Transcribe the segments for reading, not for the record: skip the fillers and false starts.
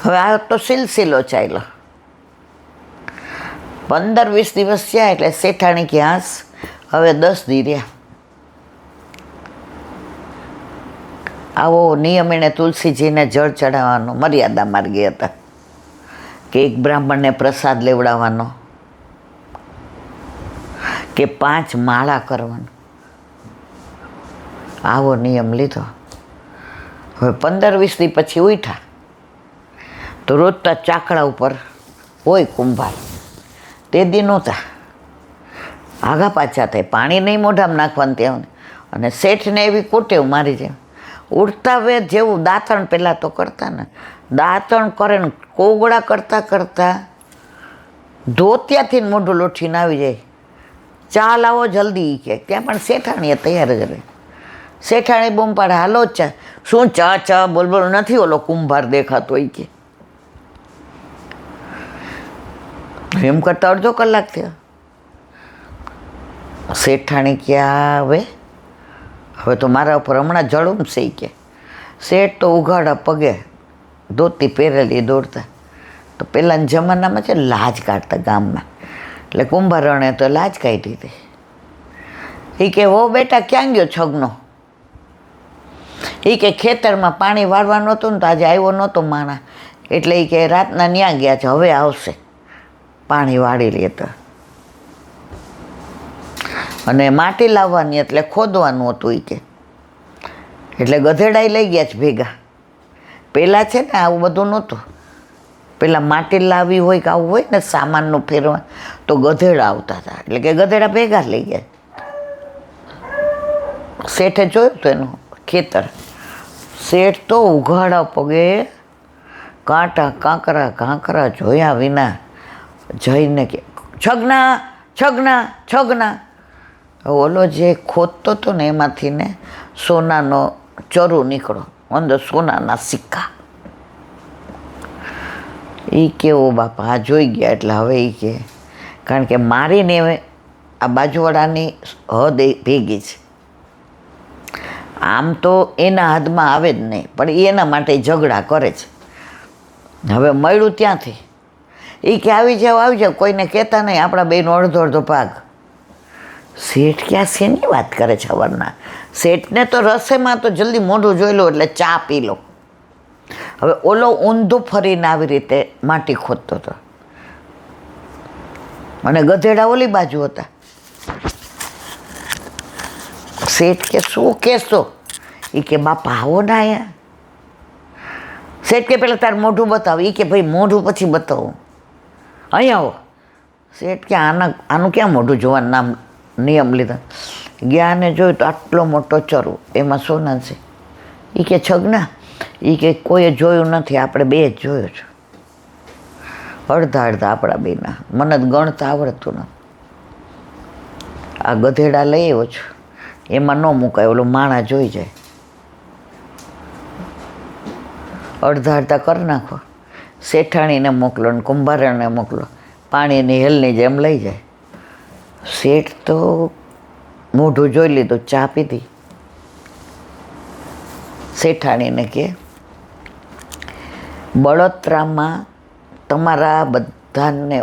હવે આ તો સિલસિલો ચાલ્યો. 15-20 દિવસ થયા એટલે શેઠાણી કે હાંસ હવે 10 દી રહ્યા. આવો નિયમ એણે તુલસીજીને જળ ચડાવવાનો મર્યાદા માર્ગી હતા કે એક બ્રાહ્મણને પ્રસાદ લેવડાવવાનો કે 5 માળા કરવાનો, આવો નિયમ લીધો. હવે 15-20 દી પછી ઉઠ્યા તો રોજતા ચાકડા ઉપર હોય કુંભાર. તે દી નહોતા, આગા પાછા થાય, પાણી નહીં મોઢામાં નાખવાનું ત્યાં. અને શેઠને એવી કોટેવ મારી જેમ ઉડતા વેત જેવું દાંતણ પહેલાં તો કરતા ને, દાંતણ કરે ને કોગળા કરતાં કરતાં ધોતિયાથી મોઢું લોઠીને આવી જાય. ચા લાવો જલ્દી કે, ત્યાં પણ શેઠાણીએ તૈયાર જ રહે. શેઠાણી બૂમ પાડે, હાલો ચા. શું ચા ચા બોલ બોલ, નથી ઓલો કુંભાર દેખાતો હોય કે. એમ કરતાં અડધો કલાક થયો. શેઠાણી ક્યાં હવે તો મારા ઉપર હમણાં જળ ઉમશે કે. શેઠ તો ઉઘાડા પગે ધોતી પહેરેલી દોડતા. તો પહેલાંના જમાનામાં છે લાજ કાઢતા ગામમાં, એટલે કુંભારણે તો લાજ કાઢી હતી. એ કે હો બેટા ક્યાં ગયો છગનો? એ કે ખેતરમાં પાણી વાળવાનું નહોતું ને તો આજે આવ્યો નહોતો માણા, એટલે એ કે રાતના ન્યા ગયા છે, હવે આવશે પાણી વાળી લે તો. અને માટી લાવવાની એટલે ખોદવાનું હતું એ કે, એટલે ગધેડાઈ લઈ ગયા છે ભેગા. પહેલાં છે ને આવું બધું નહોતું. પહેલાં માટી લાવવી હોય કે આવું હોય ને સામાનનું ફેરવા તો ગધેડા આવતા હતા, એટલે કે ગધેડા ભેગા લઈ ગયા. શેઠે જોયું તો એનું ખેતર. શેઠ તો ઉઘાડા પગે કાંટા કાંકરા કાંકરા જોયા વિના જઈને કે છગના છગના છગના. ઓલો જે ખોદતો હતો ને એમાંથી ને સોનાનો ચરુ નીકળો, અંદર સોનાના સિક્કા. એ કેવો બાપા આ જોઈ ગયા એટલે હવે એ કે, કારણ કે મારીને આ બાજુવાળાની હદ ભેગી છે. આમ તો એના હાથમાં આવે જ નહીં, પણ એ એના માટે ઝઘડા કરે છે. હવે મળ્યું ત્યાંથી એ કે આવી જાવ, કોઈને કહેતા નહીં, આપણા બેનો અડધો અડધો ભાગ. શેઠ ક્યાં શેની વાત કરે છે સવારના? શેઠને તો રસેમાં તો જલ્દી મોઢું જોઈ લો એટલે ચા પી લો. હવે ઓલો ઊંધું ફરીને આવી રીતે માટી ખોદતો હતો અને ગધેડા ઓલી બાજુ હતા. શેઠ કે શું કહેશો? એ કે બાપા આવો ને અહીંયા. શેઠ કે પેલા તાર મોઢું બતાવો. એ કે ભાઈ મોઢું પછી બતાવું, અહીંયા આવો. શેઠ કે આનું ક્યાં મોઢું જોવાનું નામ નિયમ લીધા. ગયા ને જોયું તો આટલો મોટો ચરુ, એમાં સોના છે. એ કે છગના, એ કે કોઈએ જોયું નથી, આપણે બે જ જોયું છે. અડધા અડધા આપણા બેના, મને જ ગણતા આવડતું નથી. આ ગધેડા લઈ આવ્યો છું, એમાં ન મુકાય, ઓલું માણા જોઈ જાય. અડધા અડધા કરી નાખો. શેઠાણીને મોકલો ને કુંભારને મોકલો, પાણીની હેલની જેમ લઈ જાય. શેઠ તો મોઢું જોઈ લીધું, ચા પીધી. શેઠાણીને કે બળતરામાં તમારા બધાને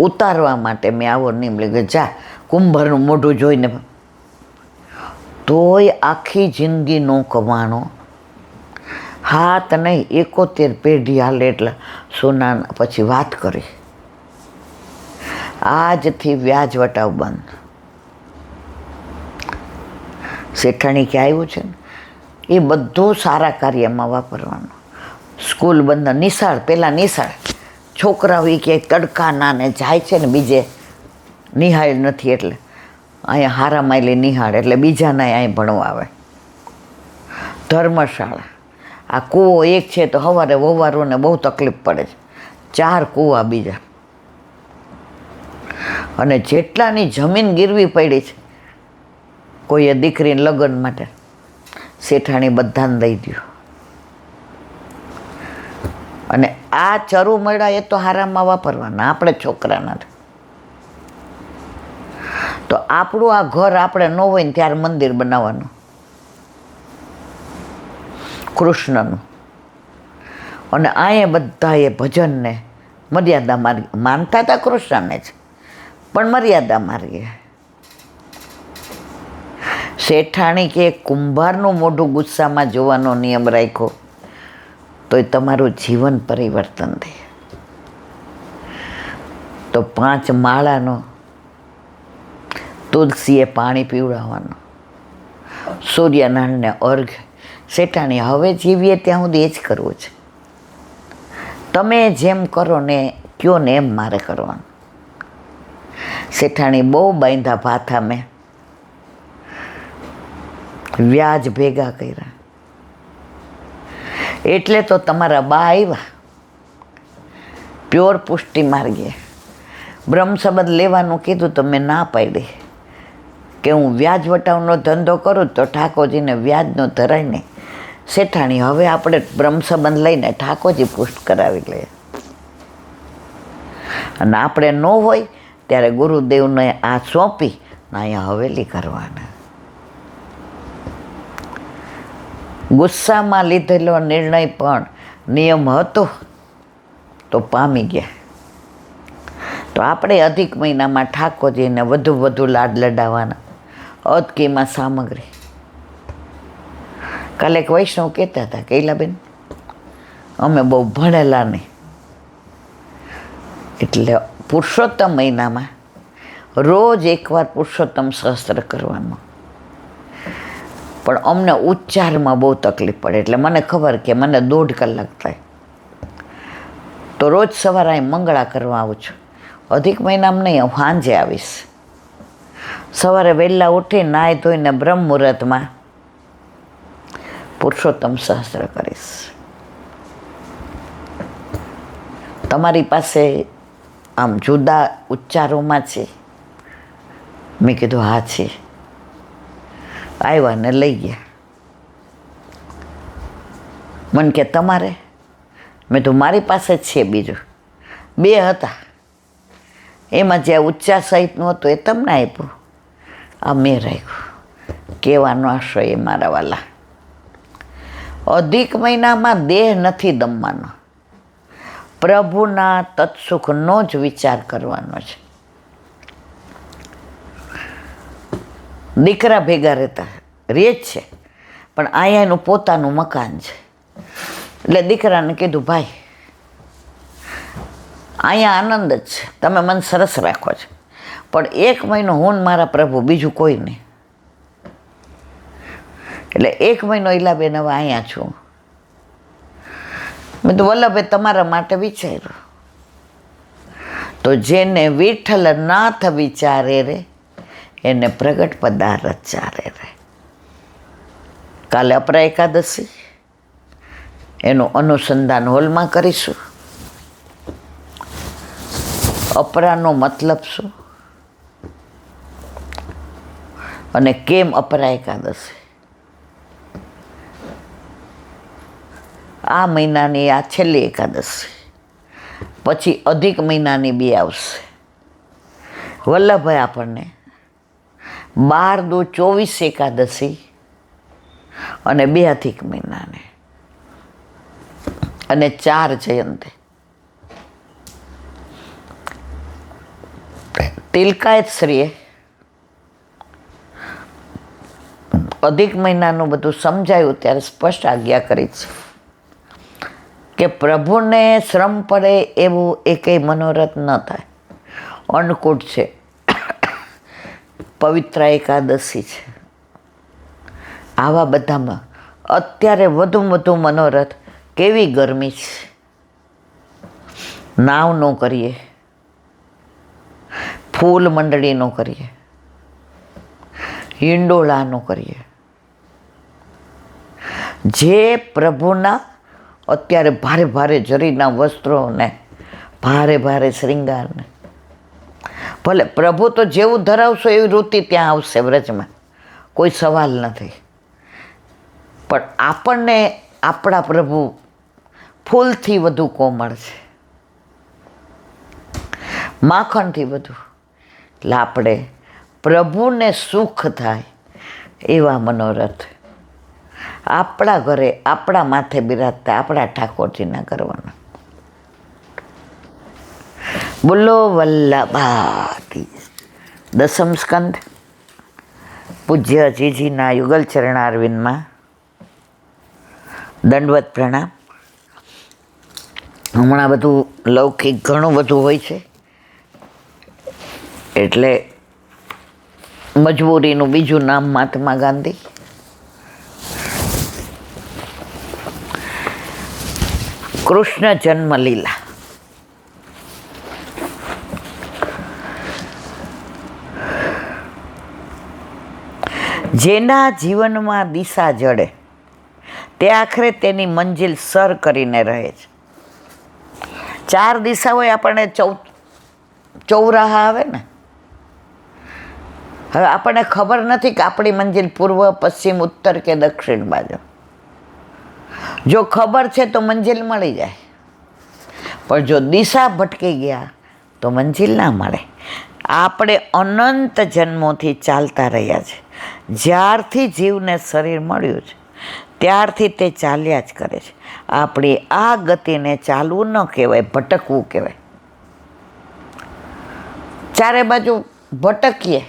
ઉતારવા માટે મેં આવો નિયમ લીધો. જા કુંભારનું મોઢું જોઈને તોય આખી જિંદગી નો કમાણો. હાથ નહીં 71 પેઢી હાલે એટલે સોનાના. પછી વાત કરી આજથી વ્યાજ વટાવ બંધ. શેઠાણી કે આવ્યું છે ને એ બધું સારા કાર્યમાં વાપરવાનું. સ્કૂલ બંધ, નિશાળ, પહેલાં નિશાળ છોકરાઓ એ કે તડકા નાને જાય છે ને, બીજે નિહાળ નથી એટલે અહીંયા હારા માયલી નિહાળ એટલે બીજાના અહીં ભણવા આવે. ધર્મશાળા, આ કૂવો એક છે તો સવારે વવારોને બહુ તકલીફ પડે છે, 4 કૂવા બીજા. અને જેટલાની જમીન ગીરવી પડી છે કોઈએ દીકરીને લગ્ન માટે, શેઠાણી બધાને દઈ દો. અને આ ચરુ મળ્યા એ તો હારામાં વાપરવાના, આપણે છોકરાના. તો આપણું આ ઘર આપણે ન હોય ને ત્યારે મંદિર બનાવવાનું કૃષ્ણનું. અને અહીંયા બધા એ ભજનને મર્યાદા માર્ગે માનતા હતા, કૃષ્ણને જ, પણ મર્યાદા માર્ગે. શેઠાણી કે કુંભારનું મોઢું ગુસ્સામાં જોવાનો નિયમ રાખ્યો તો એ તમારું જીવન પરિવર્તન થાય. તો 5 માળાનો તુલસીએ પાણી પીવડાવવાનું, સૂર્યનારાયણને અર્ઘ. શેઠાણી હવે જીવીએ ત્યાં સુધી એ જ કરવું છે. તમે જેમ કરો ને કયો ને એમ મારે કરવાનું. શેઠાણી બહુ બાંધા ભાથા, મેં વ્યાજ ભેગા કર્યા. એટલે તો તમારા બા આવ્યા પ્યોર પુષ્ટિ માર્ગે. બ્રહ્મ સંબંધ લેવાનું કીધું તો મેં ના પાડી કે હું વ્યાજ વટાવનો ધંધો કરું તો ઠાકોરજીને વ્યાજનો ધરાય નહીં. શેઠાણી હવે આપણે બ્રહ્મ સંબંધ લઈને ઠાકોરજી પુષ્ટ કરાવી લઈએ. અને આપણે ન હોય ત્યારે ગુરુદેવને આ સોંપી ને અહીંયા હવેલી કરવાના. ગુસ્સામાં લીધેલો નિર્ણય પણ નિયમ હતો તો પામી ગયા. તો આપણે અધિક મહિનામાં ઠાકોરજીને વધુ લાડ લડાવવાના. અદકીમાં સામગ્રી. કાલે એક વૈષ્ણવ કહેતા હતા, કૈલાબેન અમે બહુ ભણેલા નહીં, એટલે પુરુષોત્તમ મહિનામાં રોજ એકવાર પુરુષોત્તમ સહસ્ત્ર કરવાનું. પણ અમને ઉચ્ચારમાં બહુ તકલીફ પડે, એટલે મને ખબર કે મને 1.5 કલાક થાય, તો રોજ સવારે અહીં મંગળા કરવા આવું છું. અધિક મહિનામાં નહીં, હું સાંજે આવીશ. સવારે વહેલા ઉઠી નાહી ધોઈને બ્રહ્મ મુહૂર્તમાં પુરુષોત્તમ સહસ્ત્ર કરીશ. તમારી પાસે આમ જુદા ઉચ્ચારોમાં છે? મેં કીધું હા છે. આવ્યા ને લઈ ગયા. મને કે તમારે? મેં તો મારી પાસે જ છે. બીજું 2 હતા, એમાં જે ઉચ્ચાર સહિતનું હતું એ તમને આપ્યું, આ મેં રાખ્યું. કહેવાનો આશય એ મારા વાલા, અધિક મહિનામાં દેહ નથી દમવાનો, પ્રભુના તત્સુખનો જ વિચાર કરવાનો છે. દીકરા ભેગા રહેતા રહે જ છે, પણ અહીંયા એનું પોતાનું મકાન છે. એટલે દીકરાને કીધું, ભાઈ અહીંયા આનંદ જ છે, તમે મને સરસ રાખો છો, પણ 1 મહિનો હું ને મારા પ્રભુ, બીજું કોઈ નહીં. એટલે 1 મહિનો ઈલાબેન હવે અહીંયા છું. મેં તો વલ્લભે તમારા માટે વિચાર્યું. તો જેને વિઠ્ઠલનાથ વિચારે રે એને પ્રગટ પદાર્થ ચારે રે. કાલે અપરા એકાદશી, એનું અનુસંધાન હોલમાં કરીશું. અપરાનો મતલબ શું અને કેમ અપરા એકાદશી? આ મહિનાની આ છેલ્લી એકાદશી, પછી અધિક મહિનાની 2 આવશે. વલ્લભભાઈ આપણને 12 દુ 24 એકાદશી અને 2 અધિક મહિનાને અને 4 જયંતી. તિલકાયત શ્રીએ અધિક મહિનાનું બધું સમજાયું ત્યારે સ્પષ્ટ આજ્ઞા કરી છે કે પ્રભુને શ્રમ પડે એવું એકેય મનોરથ ન થાય. અન્નકૂટ છે, પવિત્ર એકાદશી છે, આવા બધામાં અત્યારે વધુ મનોરથ. કેવી ગરમી છે, નાવ ન કરીએ, ફૂલ મંડળી ન કરીએ, હિંડોળા ન કરીએ. જે પ્રભુના અત્યારે ભારે જરીના વસ્ત્રોને ભારે શ્રૃંગારને, ભલે પ્રભુ તો જેવું ધરાવશો એવી વૃત્તિ ત્યાં આવશે વ્રજમાં, કોઈ સવાલ નથી. પણ આપણને આપણા પ્રભુ ફૂલથી વધુ કોમળ છે, માખણથી વધુ. એટલે આપણે પ્રભુને સુખ થાય એવા મનોરથ આપણા ઘરે આપણા માથે બિરાજતા આપણા ઠાકોરજીના કરવાના. બોલો વલ્લભાથી. દસમ સ્કંદ પૂજ્ય જીજીના યુગલ ચરણારવિંદમાં દંડવત પ્રણામ. હમણાં બધું લૌકિક ઘણું બધું હોય છે, એટલે મજબૂરીનું બીજું નામ મહાત્મા ગાંધી. કૃષ્ણ જન્મ લીલા. જેના જીવનમાં દિશા જડે તે આખરે તેની મંજિલ સર કરીને રહે છે. 4 દિશાઓ આપણને ચૌરાહા આવે ને. હવે આપણને ખબર નથી કે આપણી મંજિલ પૂર્વ, પશ્ચિમ, ઉત્તર કે દક્ષિણ બાજુ. જો ખબર છે તો મંજિલ મળી જાય, પણ જો દિશા ભટકી ગયા તો મંજિલ ના મળે. આપણે અનંત જન્મોથી ચાલતા રહ્યા છે. જ્યારથી જીવને શરીર મળ્યું છે ત્યારથી તે ચાલ્યા જ કરે છે. આપણી આ ગતિને ચાલવું ન કહેવાય, ભટકવું કહેવાય. ચારે બાજુ ભટકીએ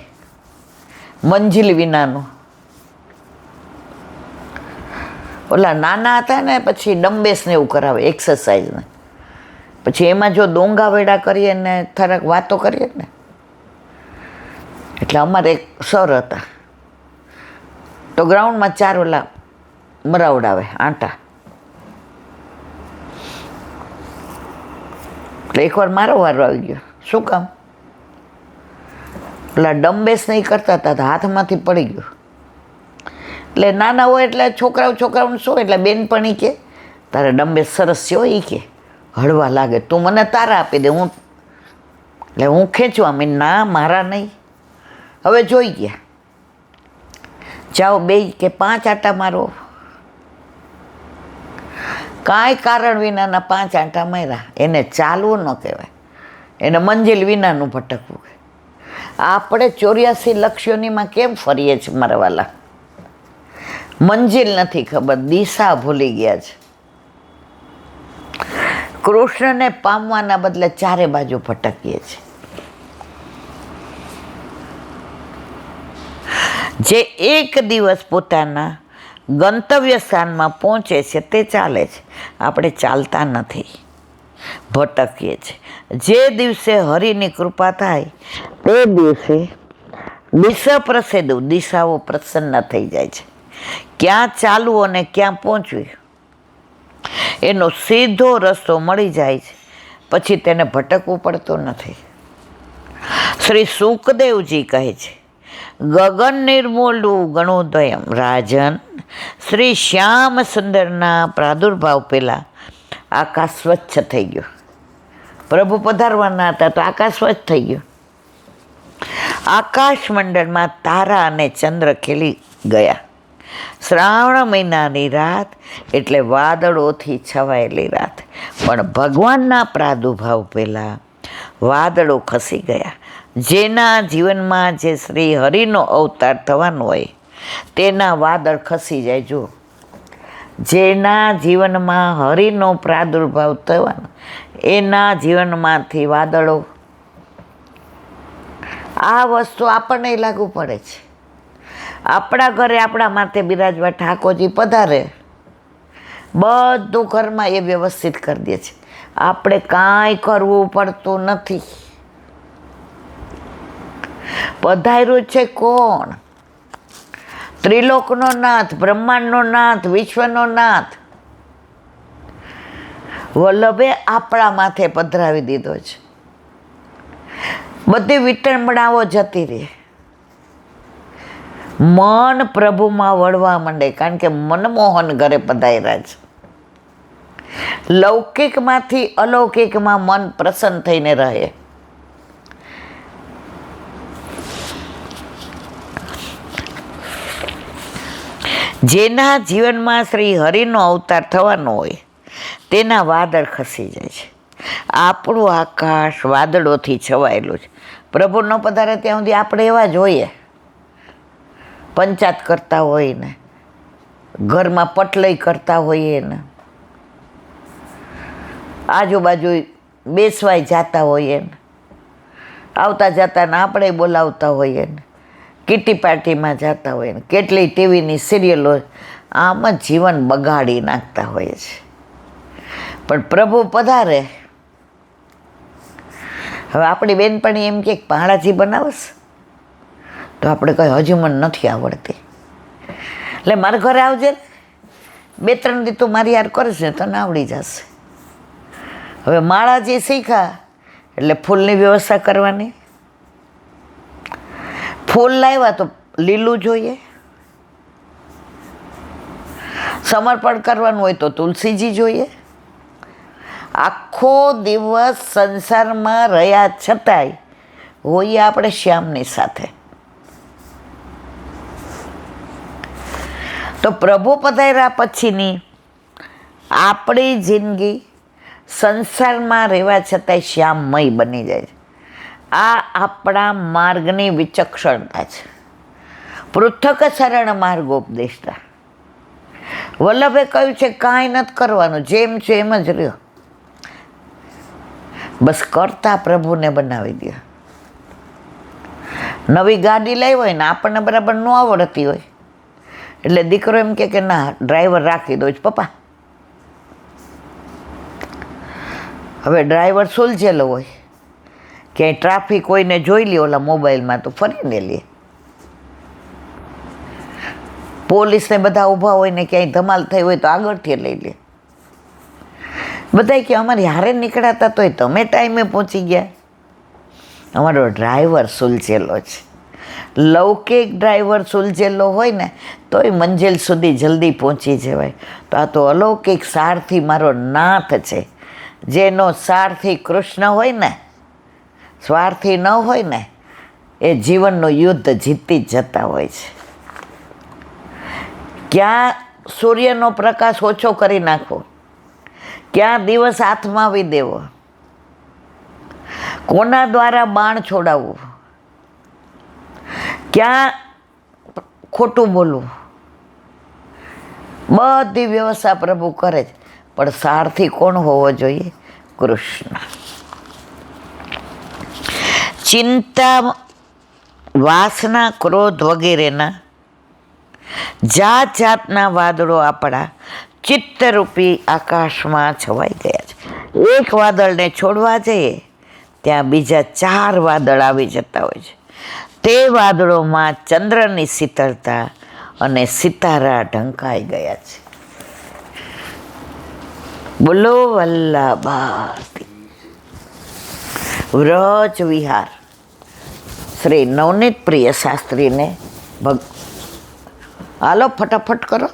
મંજિલ વિનાનું. ઓલા નાના હતા ને પછી ડમ્બેસને એવું કરાવે એક્સરસાઇઝને, પછી એમાં જો ડોંગા વેડા કરીએ ને થોડાક વાતો કરીએ ને. એટલે અમારે એક સર હતા તો ગ્રાઉન્ડમાં 4 ઓલા મરાવડાવે આંટા. એટલે એકવાર મારો વારો આવી ગયો. શું કામ? પેલા ડમ્બેસ નહીં કરતા હતા તો હાથમાંથી પડી ગયો. એટલે નાના હોય એટલે છોકરાઓને શું, એટલે બેનપણી કે તારે ડમ્બેસ સરસ છે એ કે હળવા લાગે, તું મને તારા આપી દે. એટલે હું ખેંચવા મેં ના મારા નહીં. હવે જોઈ ગયા, જાઓ 2 કે 5 આંટા મારો. કાંઈ કારણ વિનાના 5 આંટા માર્યા. એને ચાલવું ન કહેવાય, એને મંજિલ વિનાનું ભટકવું. આપણે 84 લક્ષ્યોનીમાં કેમ ફરીએ છીએ મારા વાલા? મંજિલ નથી ખબર, દિશા ભૂલી ગયા છે. કૃષ્ણને પામવાના બદલે ચારે બાજુ ભટકીએ છીએ. જે એક દિવસ પોતાના ગંતવ્ય સ્થાનમાં પહોંચે છે તે ચાલે છે, આપણે ચાલતા નથી, ભટકીએ છીએ. જે દિવસે હરિની કૃપા થાય તે દિવસે દિશાઓ પ્રસન્ન થઈ જાય છે. ક્યાં ચાલવું અને ક્યાં પહોંચવું એનો સીધો રસ્તો મળી જાય છે, પછી તેને ભટકવું પડતું નથી. શ્રી સુખદેવજી કહે છે, ગગન નિર્મોલું ગણોદયમ રાજન. શ્રી શ્યામ સુંદરના પ્રાદુર્ભાવ પહેલાં આકાશ સ્વચ્છ થઈ ગયું. પ્રભુ પધારવાના હતા તો આકાશ સ્વચ્છ થઈ ગયું. આકાશ મંડળમાં તારા અને ચંદ્ર ખીલી ગયા. શ્રાવણ મહિનાની રાત એટલે વાદળોથી છવાયેલી રાત, પણ ભગવાનના પ્રાદુર્ભાવ પહેલાં વાદળો ખસી ગયા. જેના જીવનમાં જે શ્રી હરિનો અવતાર થવાનો હોય તેના વાદળ ખસી જાય. જો જેના જીવનમાં હરિનો પ્રાદુર્ભાવ થવાનો એના જીવનમાંથી વાદળો. આ વસ્તુ આપણને લાગુ પડે છે. આપણા ઘરે આપણા માથે બિરાજવા ઠાકોરજી પધારે, બધું ઘરમાં એ વ્યવસ્થિત કરી દે છે. આપણે કાંઈ કરવું પડતું નથી. પધાર્યું છે કોણ? ત્રિલોકનો નાથ, બ્રહ્માંડનો નાથ, વિશ્વનો નાથ. વલ્લભે આપણા માથે પધરાવી દીધો છે. બધી વિટંબણાઓ જતી રહે. મન પ્રભુમાં વળવા માંડે, કારણ કે મનમોહન ઘરે પધાર્યા છે. લૌકિકમાંથી અલૌકિકમાં મન પ્રસન્ન થઈને રહે. જેના જીવનમાં શ્રી હરિનો અવતાર થવાનો હોય તેના વાદળ ખસી જાય છે. આપણું આકાશ વાદળોથી છવાયેલું છે. પ્રભુ ન પધારે ત્યાં સુધી આપણે એવા જોઈએ, પંચાયત કરતા હોય ને ઘરમાં પટલઈ કરતા હોઈએ ને, આજુબાજુ બેસવાય જતા હોઈએ ને, આવતા જતા ને આપણે બોલાવતા હોઈએ ને, કીટી પાર્ટીમાં જતા હોઈએ ને, કેટલી ટીવીની સિરિયલો, આમ જ જીવન બગાડી નાખતા હોઈએ છે. પણ પ્રભુ પધારે. હવે આપણી બેનપણી એમ કે ભાણાજી બનાવશ, તો આપણે કહી હજી મને નથી આવડતી, એટલે મારા ઘરે આવજે ને, 2-3 દી તું મારી યાર કરીશ ને તને આવડી જશે. હવે માળા જે શીખ્યા એટલે ફૂલની વ્યવસ્થા કરવાની. ફૂલ લાવ્યા તો લીલું જોઈએ, સમર્પણ કરવાનું હોય તો તુલસીજી જોઈએ. આખો દિવસ સંસારમાં રહ્યા છતાંય હોઈએ આપણે શ્યામની સાથે. તો પ્રભુ પધાર્યા પછીની આપણી જિંદગી સંસારમાં રહેવા છતાંય શ્યામમય બની જાય છે. આ આપણા માર્ગની વિચક્ષણતા છે. પૃથક શરણ માર્ગોપદેશતા વલ્લભે કહ્યું છે કાંઈ નથી કરવાનું, જેમ છે એમ જ રહ્યો, બસ કરતા પ્રભુને બનાવી દો. નવી ગાડી લાવી હોય ને આપણને બરાબર ન આવડતી હોય એટલે દીકરો એમ કે ના ડ્રાઈવર રાખી દો જ પપ્પા. હવે ડ્રાઈવર સુલઝેલો હોય, ક્યાંય ટ્રાફિક કોઈને જોઈ લે ઓલા મોબાઈલમાં તો ફરીને લે. પોલીસને બધા ઊભા હોય ને ક્યાંય ધમાલ થઈ હોય તો આગળથી લઈ લે. બધા કે અમારી હારે નીકળાતા તોય તમે ટાઈમે પહોંચી ગયા. અમારો ડ્રાઈવર સુલઝેલો છે. લૌકિક ડ્રાઈવર સુલઝેલો હોય ને તોય મંજિલ સુધી જલ્દી પહોંચી જવાય. તો આ તો અલૌકિક સારથી મારો નાથ છે, જેનો સારથી કૃષ્ણ હોય ને, સ્વાર્થી ન હોય ને, એ જીવનનું યુદ્ધ જીતી જ જતા હોય છે. ક્યાં સૂર્યનો પ્રકાશ ઓછો કરી નાખવો, ક્યાં દિવસ હાથમાં દેવો, કોના દ્વારા બાણ છોડાવવું, ક્યાં ખોટું બોલવું, બધી વ્યવસ્થા પ્રભુ કરે છે. પણ સારથી કોણ હોવો જોઈએ? કૃષ્ણ. ચિંતા, વાસના, ક્રોધ વગેરેના જાત જાતના વાદળો આપણા ચિત્તરૂપી આકાશમાં છવાઈ ગયા છે. એક વાદળને છોડવા જઈએ ત્યાં બીજા 4 વાદળ આવી જતા હોય છે. તે વાદળોમાં ચંદ્રની શીતળતા અને સિતારા ઢંકાઈ ગયા છે. બોલો વલ્લભારતી. વ્રજ વિહાર શ્રી નવનીત પ્રિય શાસ્ત્રીને હાલો ફટાફટ કરો.